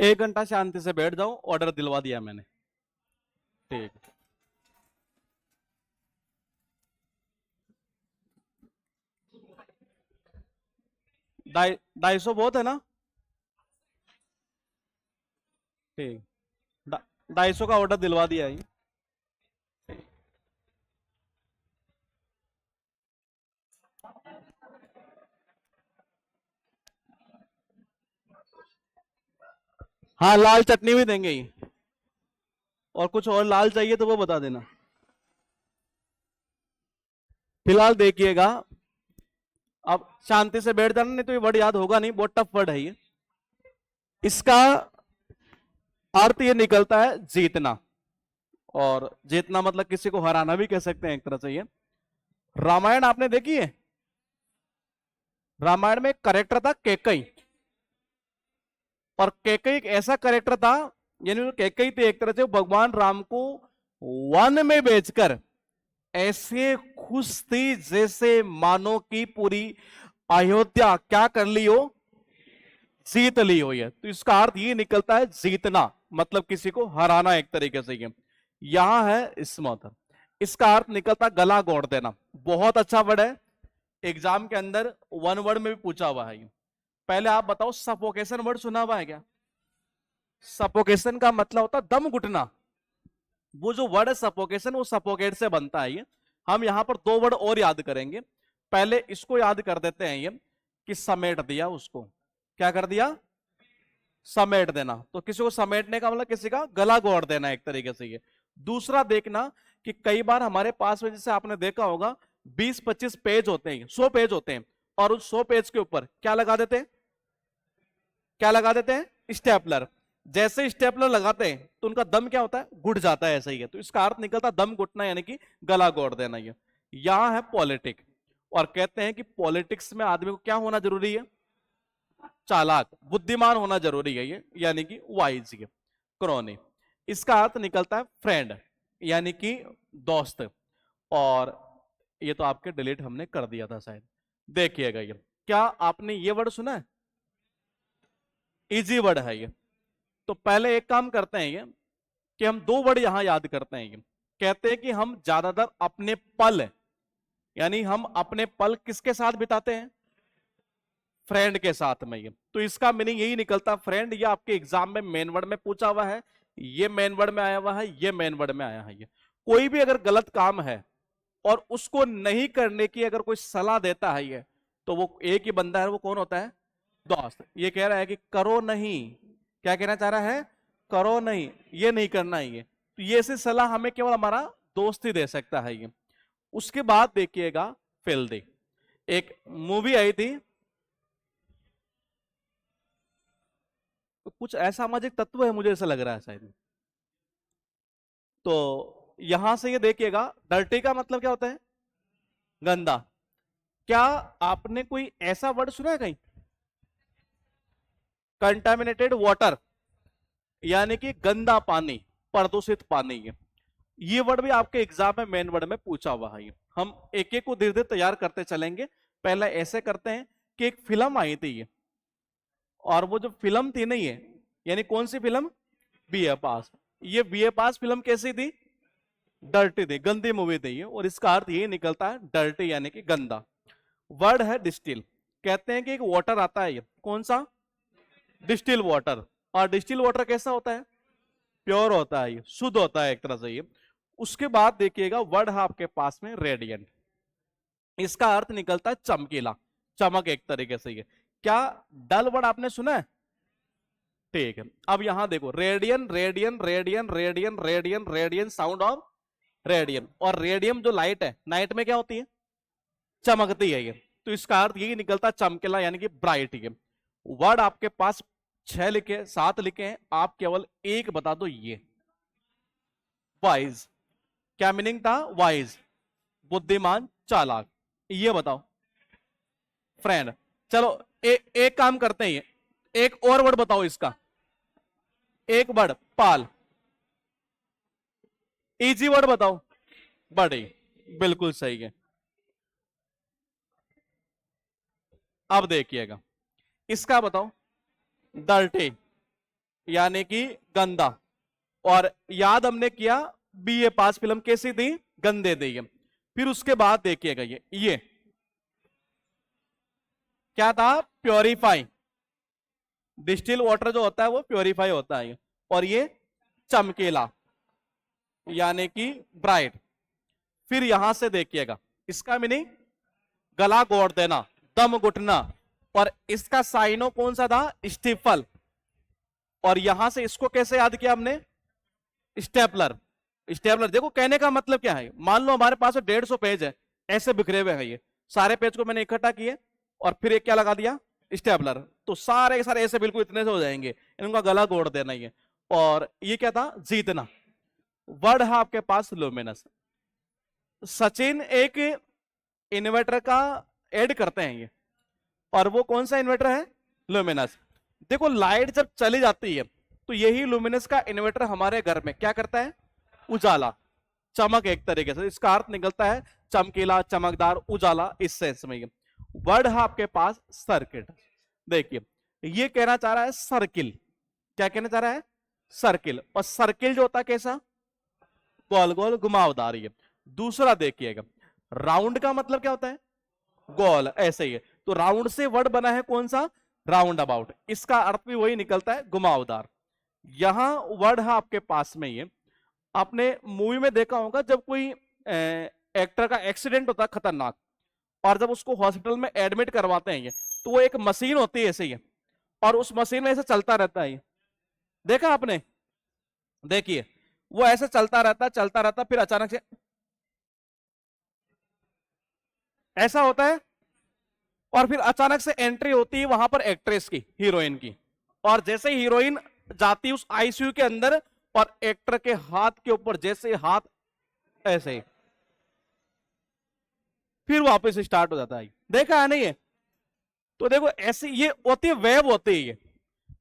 1 घंटा शांति से बैठ जाओ, ऑर्डर दिलवा दिया मैंने। ठीक। 250 बहुत है ना? ठीक। 250 का ऑर्डर दिलवा दिया है। हाँ, लाल चटनी भी देंगे ही। और कुछ और लाल चाहिए तो वो बता देना। फिलहाल देखिएगा, अब शांति से बैठ जाना, नहीं तो ये वर्ड याद होगा नहीं, बहुत टफ वर्ड है ये। इसका अर्थ ये निकलता है जीतना, और जीतना मतलब किसी को हराना भी कह सकते हैं एक तरह से ये। रामायण आपने देखी है? रामायण में एक करेक्टर था कैकई, और कैकई एक ऐसा करेक्टर था, यानी कैकई थी एक तरह से भगवान राम को वन में बेचकर ऐसे खुश थी जैसे मानो की पूरी अयोध्या क्या कर ली हो, जीत ली हो। ये तो इसका अर्थ ये निकलता है जीतना, मतलब किसी को हराना एक तरीके से। ये यहां है स्मॉथ, इसका अर्थ निकलता गला घोट देना। बहुत अच्छा वर्ड है, एग्जाम के अंदर वन वर्ड में भी पूछा हुआ है। पहले आप बताओ, सफोकेशन वर्ड सुना हुआ है क्या? सफोकेशन का मतलब होता दम घुटना। वो जो वर्ड है सफोकेशन, वो सफोकेट से बनता है ये। हम यहां पर 2 वर्ड और याद करेंगे। पहले इसको याद कर देते हैं, ये कि समेट दिया उसको। क्या कर दिया? समेट देना। तो किसी को समेटने का मतलब किसी का गला घोट देना एक तरीके से ये। दूसरा देखना कि कई बार हमारे पास में, जैसे आपने देखा होगा, 20-25 पेज होते हैं, 100 पेज होते हैं, और उस 100 पेज के ऊपर क्या लगा देते हैं? क्या लगा देते हैं? स्टेपलर। जैसे स्टेपलर लगाते हैं तो उनका दम क्या होता है? घुट जाता है, ऐसा ही है। तो इसका अर्थ निकलता दम घुटना, यानी कि गला घोट देना। ये यहां है पॉलिटिक, और कहते हैं कि पॉलिटिक्स में आदमी को क्या होना जरूरी है? चालाक, बुद्धिमान होना जरूरी है ये, यानी कि वाइज। ये क्रोनी, इसका अर्थ निकलता है फ्रेंड, यानी कि दोस्त। और ये तो आपके डिलीट हमने कर दिया था शायद। देखिएगा, ये क्या आपने ये वर्ड सुना है? इजी वर्ड है ये। तो पहले एक काम करते हैं ये, कि हम 2 वर्ड यहां याद करते हैं। ये कहते हैं कि हम ज्यादातर अपने पल, यानी हम अपने पल किसके साथ बिताते हैं? फ्रेंड के साथ में। ये तो इसका मीनिंग यही निकलता फ्रेंड। ये आपके एग्जाम में मेन वर्ड में पूछा हुआ है, ये मेन वर्ड में आया हुआ है, ये मेन वर्ड में आया है। ये कोई भी अगर गलत काम है और उसको नहीं करने की अगर कोई सलाह देता है ये, तो वो एक ही बंदा है, वो कौन होता है? दोस्त। ये कह रहा है कि करो नहीं, क्या कहना चाह रहा है? करो नहीं, ये नहीं करना है ये। तो ये ऐसी सलाह हमें केवल हमारा दोस्त ही दे सकता है ये। उसके बाद देखिएगा फिल्दी, एक मूवी आई थी, तो कुछ असामाजिक तत्व है, मुझे ऐसा लग रहा है शायद। तो यहां से ये देखिएगा, डर्टी का मतलब क्या होता है? गंदा। क्या आपने कोई ऐसा वर्ड सुना है कहीं? कंटामिनेटेड वाटर, यानी कि गंदा पानी, प्रदूषित पानी। ये वर्ड भी आपके एग्जाम में मेन वर्ड में पूछा हुआ है। हम एक एक को धीरे धीरे तैयार करते चलेंगे। पहले ऐसे करते हैं कि एक फिल्म आई थी ये, और वो जो फिल्म थी नहीं है, यानी कौन सी फिल्म? बीए पास। ये बीए पास फिल्म कैसी थी? डर्टी थी, गंदी मूवी थी ये, और इसका अर्थ ये निकलता है डर्टी, यानी कि गंदा। वर्ड है डिस्टिल। कहते हैं कि एक वाटर आता है, ये कौन सा? Distil water. और डिस्टिल वाटर कैसा होता है? प्योर होता है, ये शुद्ध होता है एक तरह से ये। उसके बाद देखिएगा वर्ड है आपके पास में रेडियंट। इसका अर्थ निकलता है चमकीला, चमक एक तरीके से ये। क्या डल वर्ड आपने सुना है? ठीक है, अब यहां देखो, radian radian radian radian radian radian, sound of radian. और रेडियम जो लाइट है, नाइट में क्या होती है? चमकती है ये। तो इसका अर्थ यही निकलता है चमकीला, यानी कि ब्राइट। ये वर्ड आपके पास 6 लिखे, 7 लिखे हैं, आप केवल एक बता दो। ये वाइज, क्या मीनिंग था? वाइज, बुद्धिमान, चालाक। ये बताओ। फ्रेंड। चलो, एक काम करते हैं, ये एक और वर्ड बताओ इसका। एक वर्ड, पाल। इजी वर्ड बताओ। बड़ी, बिल्कुल सही है। अब देखिएगा, इसका बताओ। डर्टी, यानी कि गंदा। और याद हमने किया बीए पास फिल्म कैसी थी, गंदे दी है। फिर उसके बाद देखिएगा ये क्या था, प्योरीफाई। डिस्टिल वाटर जो होता है वो प्योरीफाई होता है। और ये चमकीला यानी कि ब्राइट। फिर यहां से देखिएगा इसका मीनिंग गला गोड़ देना, दम घुटना। और इसका साइनो कौन सा था, स्टीफल। और यहां से इसको कैसे याद किया हमने, स्टेपलर। स्टेपलर देखो कहने का मतलब क्या है, मान लो हमारे पास 150 पेज है, ऐसे बिखरे हुए हैं, ये सारे पेज को मैंने इकट्ठा किए और फिर एक क्या लगा दिया, स्टेपलर। तो सारे के सारे ऐसे बिल्कुल इतने से हो जाएंगे, इनका गला गोड़ देना ही है। और ये क्या था, जीतना। वर्ड है आपके पास लुमिनस। सचिन एक इन्वर्टर का ऐड करते हैं ये, और वो कौन सा इन्वर्टर है, लुमिनस। देखो लाइट जब चली जाती है तो यही लुमिनस का इन्वर्टर हमारे घर में क्या करता है, उजाला, चमक। एक तरीके से इसका अर्थ निकलता है चमकीला, चमकदार, उजाला, इस सेंस में। वर्ड है आपके पास सर्किट। देखिए ये कहना चाह रहा है सर्किल। क्या कहना चाह रहा है, सर्किल। और सर्किल जो होता है कैसा, गोल गोल घुमावदार। ये दूसरा देखिएगा, राउंड का मतलब क्या होता है, गोल, ऐसे ही है। तो राउंड से वर्ड बना है कौन सा, राउंड अबाउट। इसका अर्थ भी वही निकलता है, घुमावदार। यहां वर्ड है आपके पास में ये, आपने मूवी में देखा होगा जब कोई एक्टर का एक्सीडेंट होता है खतरनाक, और जब उसको हॉस्पिटल में एडमिट करवाते हैं ये, तो वो एक मशीन होती है ऐसे ही, और उस मशीन में ऐसे चलता रहता है। देखा आपने, देखिए वो ऐसे चलता रहता, फिर अचानक से ऐसा होता है, और फिर अचानक से एंट्री होती है वहां पर एक्ट्रेस की, हीरोइन की। और जैसे ही हीरोइन जाती है उस आईसीयू के अंदर, और एक्टर के हाथ के ऊपर जैसे हाथ ऐसे ही, फिर वापस स्टार्ट हो जाता है। देखा है नहीं है, तो देखो ऐसे ये होती है, वेव होती है ये।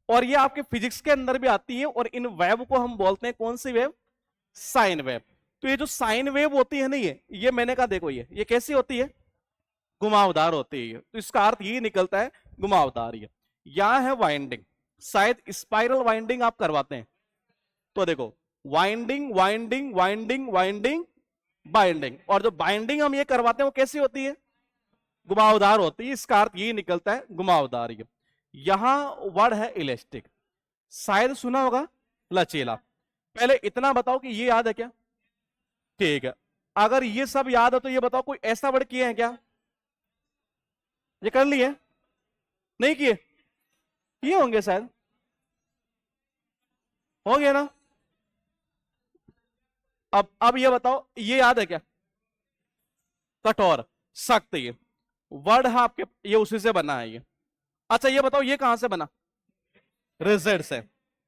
और ये आपके फिजिक्स के अंदर भी आती है, और इन वेव को हम बोलते हैं कौन सी वेव, साइन वेव। तो ये जो साइन वेव होती है ना, ये मैंने कहा देखो ये कैसी होती है, घुमावदार होती है। तो इसका अर्थ ये निकलता है घुमावदार। ये यहां है वाइंडिंग, शायद स्पाइरल वाइंडिंग आप करवाते हैं, तो देखो winding winding winding winding binding. और जो बाइंडिंग हम ये करवाते हैं वो कैसी होती है, घुमावदार होती है। इसका अर्थ ये निकलता है घुमावदार। ये यहां वर्ड है इलास्टिक, शायद सुना होगा लचीला। पहले इतना बताओ कि ये याद है क्या, ठीक है। अगर ये सब याद है तो ये बताओ कोई ऐसा वर्ड किए हैं क्या, ये कर लिए, नहीं किए, किए होंगे शायद, हो गया ना। अब ये बताओ ये याद है क्या, कठोर, सख्त। ये वर्ड है आपके, ये उसी से बना है ये। अच्छा ये बताओ ये कहां से बना, रिजल्ट से।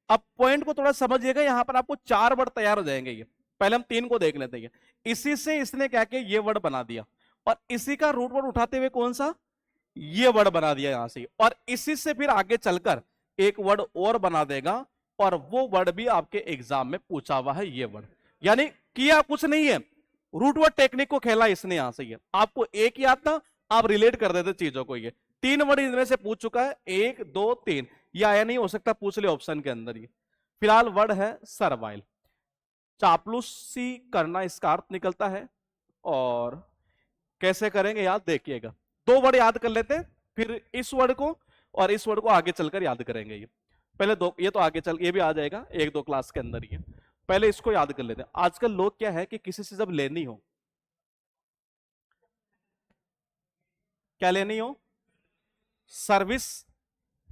अब पॉइंट को थोड़ा समझिएगा, यहां पर आपको 4 वर्ड तैयार हो जाएंगे। ये पहले हम 3 को देख लेते हैं। इसी से इसने क्या किया, ये वर्ड बना दिया, और इसी का रूट वर्ड उठाते हुए कौन सा, ये वर्ड बना दिया यहां से। और इसी से फिर आगे चलकर एक वर्ड और बना देगा, और वो वर्ड भी आपके एग्जाम में पूछा हुआ है, ये वर्ड। यानी किया कुछ नहीं है, रूट वर्ड टेक्निक को खेला इसने यहां से। ये आपको एक याद था, आप रिलेट कर देते चीजों को। ये 3 वर्ड इनमें से पूछ चुका है, 1 2 3। ये आया नहीं हो सकता, पूछ ले ऑप्शन के अंदर। ये फिलहाल वर्ड है सर्वाइल, चापलूसी करना इसका अर्थ निकलता है। और कैसे करेंगे याद, देखिएगा 2 वर्ड याद कर लेते हैं, फिर इस वर्ड को और इस वर्ड को आगे चलकर याद करेंगे। ये पहले 2, ये तो आगे चल, ये भी आ जाएगा 1 2 क्लास के अंदर। ये पहले इसको याद कर लेते हैं। आजकल लोग क्या है कि किसी से जब लेनी हो, क्या लेनी हो, सर्विस,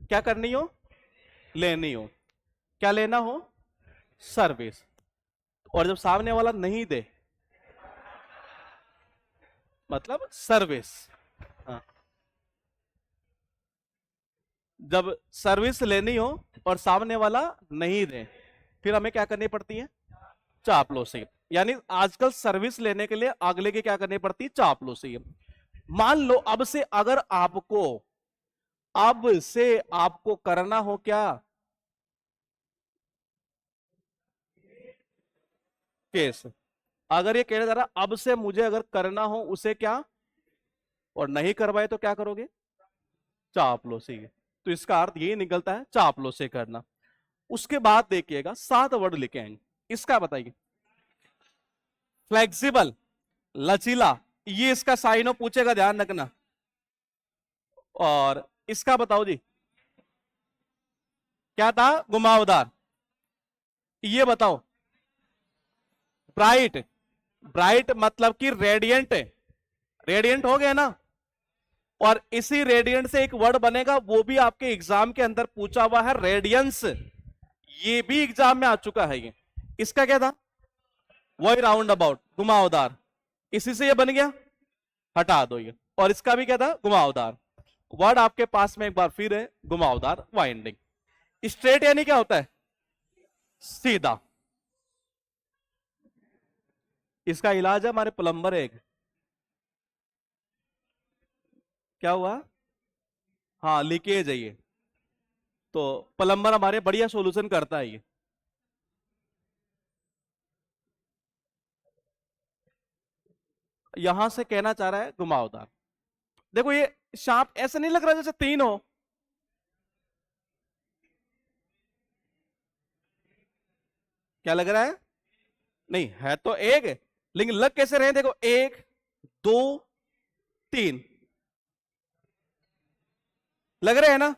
क्या करनी हो, लेनी हो, क्या लेना हो, सर्विस। और जब सामने वाला नहीं दे, मतलब सर्विस। हाँ। जब सर्विस लेनी हो और सामने वाला नहीं दे, फिर हमें क्या करनी पड़ती है, चापलूसी। यानी आजकल सर्विस लेने के लिए अगले की क्या करनी पड़ती है, चापलूसी। मान लो अब से आपको करना हो क्या, केस। अगर ये कहने जा रहा अब से मुझे अगर करना हो उसे क्या, और नहीं करवाए तो क्या करोगे, चापलूसी। तो इसका अर्थ यही निकलता है, चापलूसी करना। उसके बाद देखिएगा 7 वर्ड लिखे आएंगे। इसका बताइए। फ्लेक्सिबल, लचीला, ये इसका साइन ऑफ पूछेगा, ध्यान रखना। और इसका बताओ जी, क्या था? घुमावदार। ये बताओ। ब्राइट, ब्राइट मतलब कि रेडियंट है, रेडियंट हो गया ना। और इसी रेडियंट से एक वर्ड बनेगा, वो भी आपके एग्जाम के अंदर पूछा हुआ है, रेडियंस। ये भी एग्जाम में आ चुका है। ये इसका क्या था? वही राउंड अबाउट, घुमावदार। इसी से ये बन गया, हटा दो ये। और इसका भी क्या था? घुमावदार। वर्ड आपके पास में एक बार फिर है, घुमावदार, वाइंडिंग। स्ट्रेट यानी क्या होता है? सीधा। इसका इलाज है हमारे प्लम्बर एक। क्या हुआ? हाँ, लीकेज है ये, तो प्लम्बर हमारे बढ़िया सॉल्यूशन करता है ये। यहां से कहना चाह रहा है घुमावदार। देखो ये सांप ऐसा नहीं लग रहा जैसे 3 हो। क्या लग रहा है? नहीं है तो एक है, लेकिन लग कैसे रहे हैं? देखो 1 2 3 लग रहे हैं ना।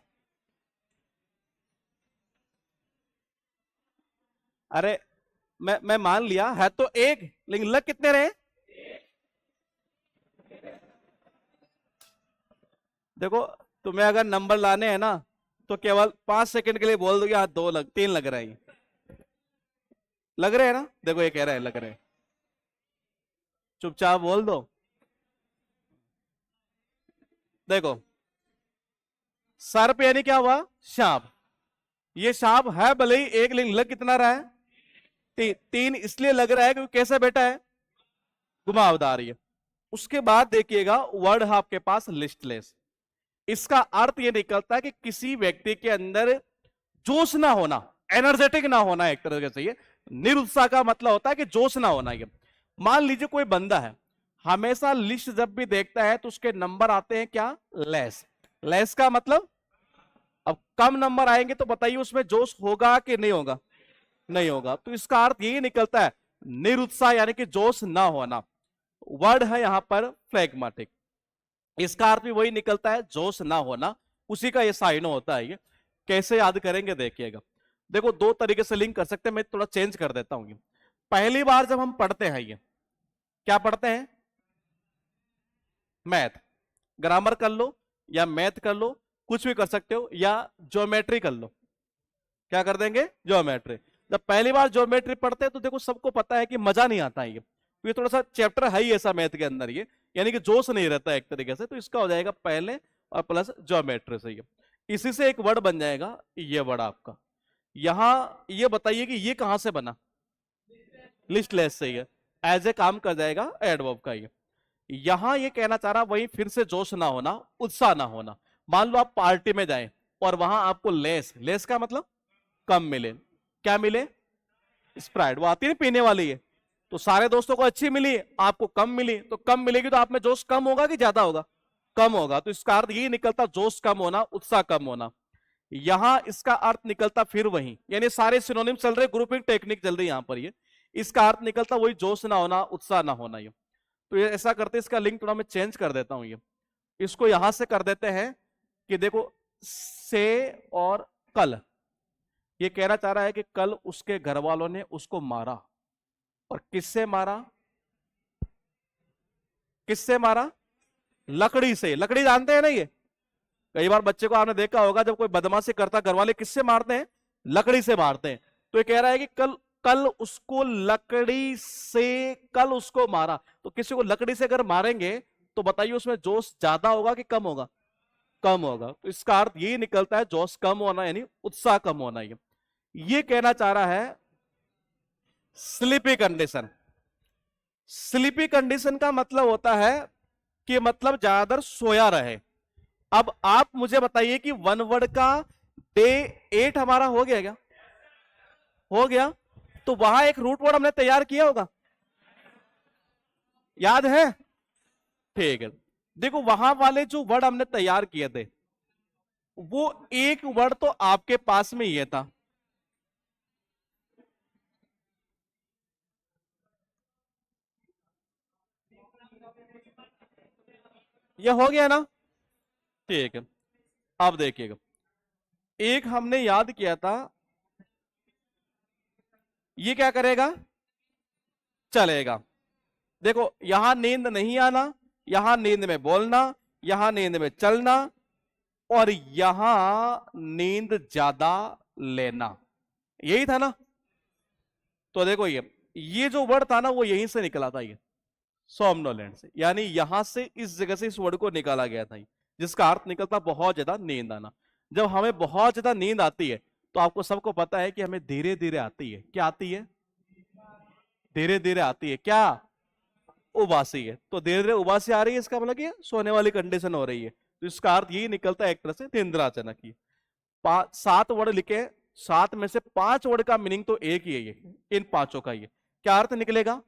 अरे मैं मान लिया है तो एक, लेकिन लग कितने रहे? देखो तुम्हें अगर नंबर लाने हैं ना, तो केवल 5 सेकंड के लिए बोल दो, हाँ 2 लग 3 लग रहे हैं। लग रहे हैं ना, देखो ये कह रहा है लग रहे हैं, चुपचाप बोल दो। देखो सर्प यानी क्या हुआ? सांप। ये सांप है भले ही एक, लेकिन लग कितना रहा है? 3 इसलिए लग रहा है क्योंकि कैसा बेटा है? घुमावदार ये। उसके बाद देखिएगा वर्ड है आपके पास लिस्टलेस। इसका अर्थ यह निकलता है कि किसी व्यक्ति के अंदर जोश ना होना, एनर्जेटिक ना होना। एक तरह से ये निरुत्साह का मतलब होता है कि जोश ना होना। ये मान लीजिए कोई बंदा है, हमेशा लिस्ट जब भी देखता है तो उसके नंबर आते हैं क्या? लेस। लेस का मतलब, अब कम नंबर आएंगे तो बताइए उसमें जोश होगा कि नहीं होगा? नहीं होगा। तो इसका अर्थ यही निकलता है, निरुत्साह यानी कि जोश ना होना। वर्ड है यहां पर फ्लेगमाटिक। इसका अर्थ भी वही निकलता है, जोश ना होना। उसी का ये साइन होता है। ये कैसे याद करेंगे देखिएगा। देखो 2 तरीके से लिंक कर सकते हैं, मैं थोड़ा चेंज कर देता हूं। ये पहली बार जब हम पढ़ते हैं, ये क्या पढ़ते हैं? मैथ। ग्रामर कर लो या मैथ कर लो, कुछ भी कर सकते हो, या ज्योमेट्री कर लो। क्या कर देंगे? ज्योमेट्री। जब पहली बार ज्योमेट्री पढ़ते हैं तो देखो सबको पता है कि मजा नहीं आता है। ये थोड़ा सा चैप्टर है ही ऐसा मैथ के अंदर, ये यानी कि जोश नहीं रहता है एक तरीके से। तो इसका हो जाएगा पहले और प्लस ज्योमेट्री से। ये इसी से एक वर्ड बन जाएगा, ये वर्ड आपका। यहां ये बताइए कि ये कहां से बना? लिस्टलेस से। ये एज ए काम कर जाएगा एडवर्ब का। ये यहां ये कहना चाह रहा वही फिर से जोश ना होना, उत्साह ना होना। मान लो आप पार्टी में जाएं और वहां आपको लेस, लेस का मतलब कम मिले। क्या मिले? स्प्राइट, वो आती है पीने वाली है। तो सारे दोस्तों को अच्छी मिली, आपको कम मिली, तो कम मिलेगी तो आप में जोश कम होगा कि ज्यादा होगा? कम होगा। तो इसका अर्थ यही निकलता, जोश कम होना, उत्साह कम होना। यहां इसका अर्थ निकलता फिर वही, यानी सारे सिनोनिम चल रहे, ग्रुपिंग टेक्निक चल रही यहां पर। ये इसका अर्थ निकलता वही, जोश ना होना, उत्साह ना होना। ये तो ये ऐसा करते, इसका लिंक थोड़ा मैं चेंज कर देता हूं। ये इसको यहां से कर देते हैं कि देखो से और कल। ये कहना चाह रहा है कि कल उसके घर वालों ने उसको मारा। और किससे मारा? किससे मारा? लकड़ी से। लकड़ी जानते हैं ना ये? कई बार बच्चे को आपने देखा होगा, जब कोई बदमाशी करता घर वाले किससे मारते हैं? लकड़ी से मारते हैं। तो ये कह रहा है कि कल कल उसको लकड़ी से, कल उसको मारा। तो किसी को लकड़ी से अगर मारेंगे तो बताइए उसमें जोश ज्यादा होगा कि कम होगा? कम होगा। तो इसका अर्थ यही निकलता है, जोश कम होना यानी उत्साह कम होना। ये कहना चाह रहा है स्लीपी कंडीशन। स्लीपी कंडीशन का मतलब होता है कि मतलब ज्यादातर सोया रहे। अब आप मुझे बताइए कि वन वर्ड का डे 8 हमारा हो गया क्या? हो गया। तो वहां एक रूट वर्ड हमने तैयार किया होगा, याद है? ठीक है। देखो वहां वाले जो वर्ड हमने तैयार किए थे, वो एक वर्ड तो आपके पास में ये था, ये हो गया ना? ठीक है, अब देखिएगा, एक हमने याद किया था, ये क्या करेगा? चलेगा। देखो, यहां नींद नहीं आना, यहां नींद में बोलना, यहां नींद में चलना, और यहां नींद ज्यादा लेना, यही था ना? तो देखो, ये जो वर्ड था ना, वो यहीं से निकला था, ये सोमनोलेंट से, यानी यहां से, इस जगह से इस वर्ड को निकाला गया था, जिसका अर्थ निकलता बहुत ज्यादा नींद आना। जब हमें बहुत ज्यादा नींद आती है, तो आपको सबको पता है कि हमें धीरे धीरे आती है, क्या आती है? धीरे धीरे आती है, क्या? उबासी है। तो धीरे धीरे उबासी आ रही है, इसका मतलब कि सोने वाली कंडीशन हो रही है, तो इसका अर्थ यही निकलता है एक तरह से निंद्राजनक ही। 7 वर्ड लिखे, 7 में से 5 वर्ड का मीनिंग तो एक ही है, ये इन 5 का ये क्या अर्थ निकलेगा?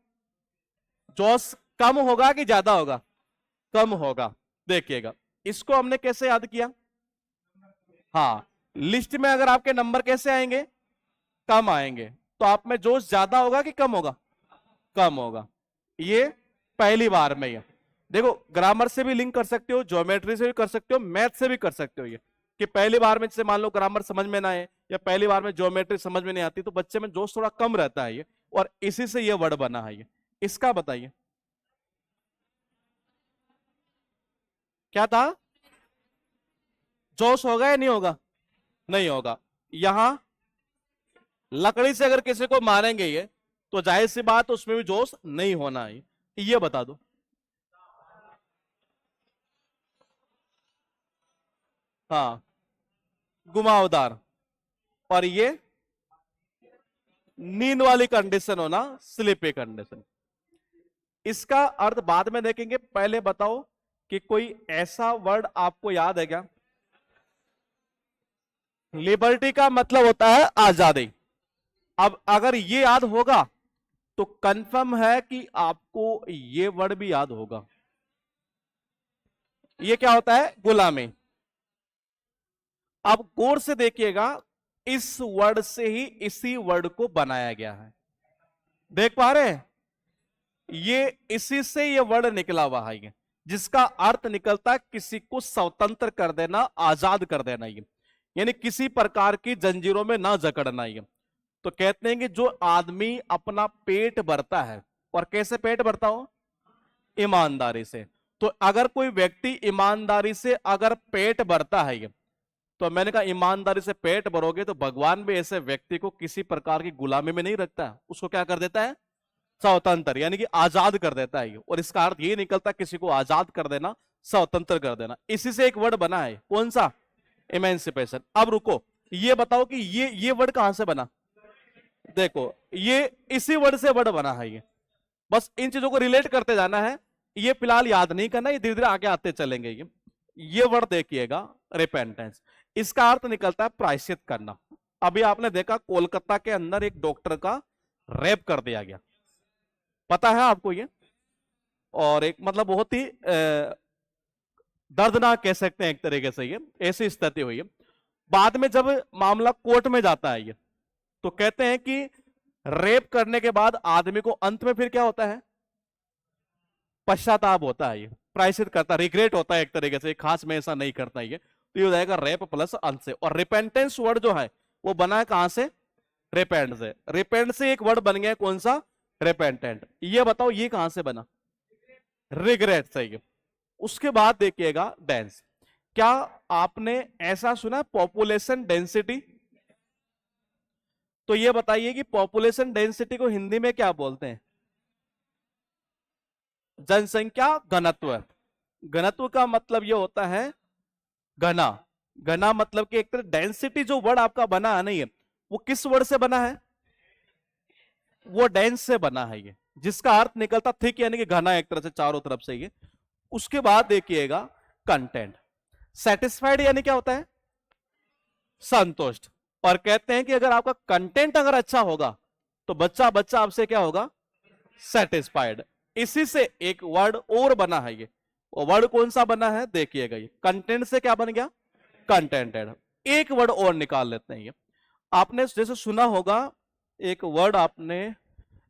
जोश कम होगा कि ज्यादा होगा? कम होगा। देखिएगा, इसको हमने कैसे याद किया? हाँ, लिस्ट में अगर आपके नंबर कैसे आएंगे? कम आएंगे, तो आप में जोश ज्यादा होगा कि कम होगा? कम होगा। ये पहली बार में, ये देखो, ग्रामर से भी लिंक कर सकते हो, ज्योमेट्री से भी कर सकते हो, मैथ से भी कर सकते हो, ये कि पहली बार में जैसे मान लो ग्रामर समझ में ना आए, या पहली बार में ज्योमेट्री समझ में नहीं आती, तो बच्चे में जोश थोड़ा कम रहता है, ये और इसी से ये वर्ड बना है, ये इसका बताइए क्या था? जोश होगा या नहीं होगा? नहीं होगा। यहां लकड़ी से अगर किसी को मारेंगे ये, तो जाहिर सी बात, उसमें भी जोश नहीं होना है, ये बता दो। हाँ, घुमावदार। और ये नींद वाली कंडीशन होना, स्लीपी कंडीशन। इसका अर्थ बाद में देखेंगे, पहले बताओ कि कोई ऐसा वर्ड आपको याद है क्या? लिबर्टी का मतलब होता है आजादी। अब अगर ये याद होगा, तो कंफर्म है कि आपको ये वर्ड भी याद होगा। ये क्या होता है? गुलामी। अब गौर से देखिएगा, इस वर्ड से ही इसी वर्ड को बनाया गया है, देख पा रहे हैं? ये इसी से ये वर्ड निकला हुआ है, ये जिसका अर्थ निकलता है किसी को स्वतंत्र कर देना, आजाद कर देना, ये यानी किसी प्रकार की जंजीरों में ना जकड़ना। ये तो कहते हैं कि जो आदमी अपना पेट भरता है, और कैसे पेट भरता हो? ईमानदारी से। तो अगर कोई व्यक्ति ईमानदारी से अगर पेट भरता है, ये तो मैंने कहा, ईमानदारी से पेट भरोगे तो भगवान भी ऐसे व्यक्ति को किसी प्रकार की गुलामी में नहीं रखता, उसको क्या कर देता है? स्वतंत्र, यानी कि आजाद कर देता है। और इसका अर्थ ये निकलता है किसी को आजाद कर देना, स्वतंत्र कर देना। इसी से एक वर्ड बना है, कौन सा? इमेंसिपेशन। अब रुको, ये बताओ कि ये वर्ड कहां से बना? देखो, ये इसी वर्ड से वर्ड बना है, ये बस इन चीजों को रिलेट करते जाना है, ये फिलहाल याद नहीं करना, ये धीरे धीरे आगे आते चलेंगे। ये वर्ड देखिएगा, रिपेंटेंस। इसका अर्थ निकलता है प्रायश्चित करना। अभी आपने देखा, कोलकाता के अंदर एक डॉक्टर का रेप कर दिया गया, पता है आपको ये? और एक मतलब बहुत ही दर्दनाक कह सकते हैं एक तरीके से, ये ऐसी स्थिति हुई है। बाद में जब मामला कोर्ट में जाता है, ये तो कहते हैं कि रेप करने के बाद आदमी को अंत में फिर क्या होता है? पश्चाताप होता है, ये प्रायश्चित करता, रिग्रेट होता है एक तरीके से, खास में ऐसा नहीं करता ये। तो ये हो जाएगा रेप प्लस अंत से। और रिपेंटेंस वर्ड जो है वो बना है कहां से? रिपेंट से। रिपेंट से एक वर्ड बन गया, कौन सा? रिपेंटेंट। ये बताओ ये कहां से बना? रिग्रेट से। ये उसके बाद देखिएगा डेंस। क्या आपने ऐसा सुना, पॉपुलेशन डेंसिटी? तो ये बताइए कि पॉपुलेशन डेंसिटी को हिंदी में क्या बोलते हैं? जनसंख्या घनत्व। घनत्व का मतलब ये होता है घना। घना मतलब कि एक तरह डेंसिटी जो वर्ड आपका बना है नहीं है, वो किस वर्ड से बना है? वो डेंस से बना है, ये जिसका अर्थ निकलता थिक, यानी कि घना एक तरह से चारों तरफ से ये। उसके बाद देखिएगा कंटेंट। सेटिस्फाइड यानी क्या होता है? संतुष्ट। और कहते हैं कि अगर आपका कंटेंट अगर अच्छा होगा, तो बच्चा बच्चा आपसे क्या होगा? सेटिस्फाइड। इसी से एक वर्ड और बना है, ये वर्ड कौन सा बना है? देखिएगा, ये कंटेंट से क्या बन गया? कंटेंटेड। एक वर्ड और निकाल लेते हैं। ये आपने जैसे सुना होगा, एक वर्ड आपने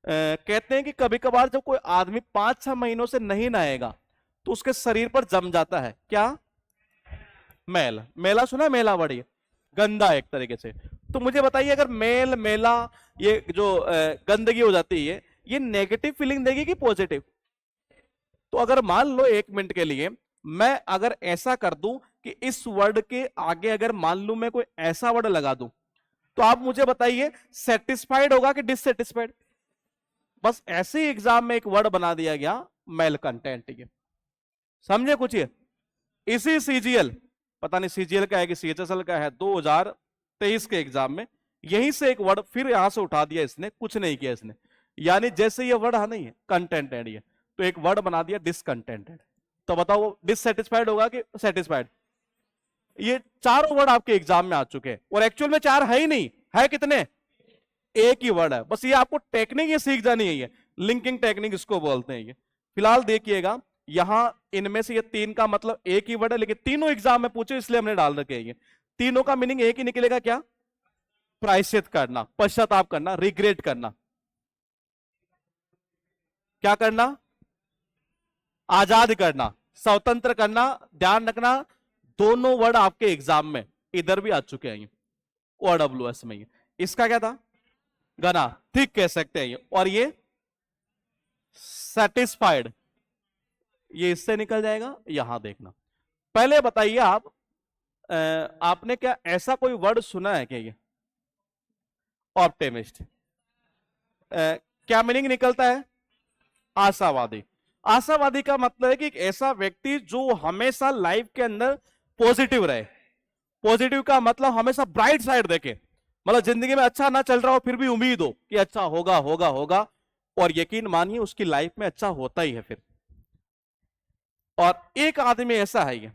कहते हैं कि कभी कभार जब कोई आदमी 5-6 महीनों से नहीं नहाएगा, तो उसके शरीर पर जम जाता है क्या? मैल। मेला सुना? मेला बड़ी गंदा एक तरीके से। तो मुझे बताइए, अगर मेल मेला ये जो गंदगी हो जाती है, ये नेगेटिव फीलिंग देगी कि पॉजिटिव? तो अगर मान लो 1 मिनट के लिए मैं अगर ऐसा कर दूं कि इस वर्ड के आगे अगर मान लू मैं कोई ऐसा वर्ड लगा दूं, तो आप मुझे बताइए सेटिस्फाइड होगा कि डिससेटिस्फाइड? बस ऐसे ही एग्जाम में एक वर्ड बना दिया गया, मेल कंटेंट। ये समझे कुछ? ये इसी सीजीएल, पता नहीं सीजीएल का है कि सीएचएसएल का है, 2023 के एग्जाम में यहीं से एक वर्ड फिर यहां से उठा दिया इसने, कुछ नहीं किया इसने। यानी जैसे ये वर्ड है नहीं है कंटेंटेड, ये तो एक वर्ड बना दिया डिसकंटेंटेड। तो बताओ डिससेटिस्फाइड होगा कि सेटिस्फाइड? ये चारों वर्ड आपके एग्जाम में आ चुके हैं, और एक्चुअल में 4 है ही नहीं, है कितने? एक ही वर्ड है। बस ये आपको टेक्निक ये सीख जानी है, ये लिंकिंग टेक्निक इसको बोलते हैं। ये फिलहाल देखिएगा, यहां इनमें से ये 3 का मतलब एक ही वर्ड है, लेकिन तीनों एग्जाम में पूछे इसलिए हमने डाल रखे हैं। ये तीनों का मीनिंग एक ही निकलेगा, क्या? प्रायश्चित करना, पश्चाताप करना, रिग्रेट करना। क्या करना? आजाद करना, स्वतंत्र करना। ध्यान रखना, दोनों वर्ड आपके एग्जाम में इधर भी आ चुके हैं, OWS में। ये इसका क्या था? गना, ठीक कह सकते हैं ये। और ये सेटिस्फाइड, ये इससे निकल जाएगा। यहां देखना, पहले बताइए आप, आपने क्या ऐसा कोई वर्ड सुना है क्या? ये ऑप्टिमिस्ट, क्या मीनिंग निकलता है? आशावादी। आशावादी का मतलब है कि एक ऐसा व्यक्ति जो हमेशा लाइफ के अंदर पॉजिटिव रहे। पॉजिटिव का मतलब हमेशा ब्राइट साइड देखे, मतलब जिंदगी में अच्छा ना चल रहा हो फिर भी उम्मीद हो कि अच्छा होगा होगा होगा, और यकीन मानिए उसकी लाइफ में अच्छा होता ही है फिर। और एक आदमी ऐसा है ये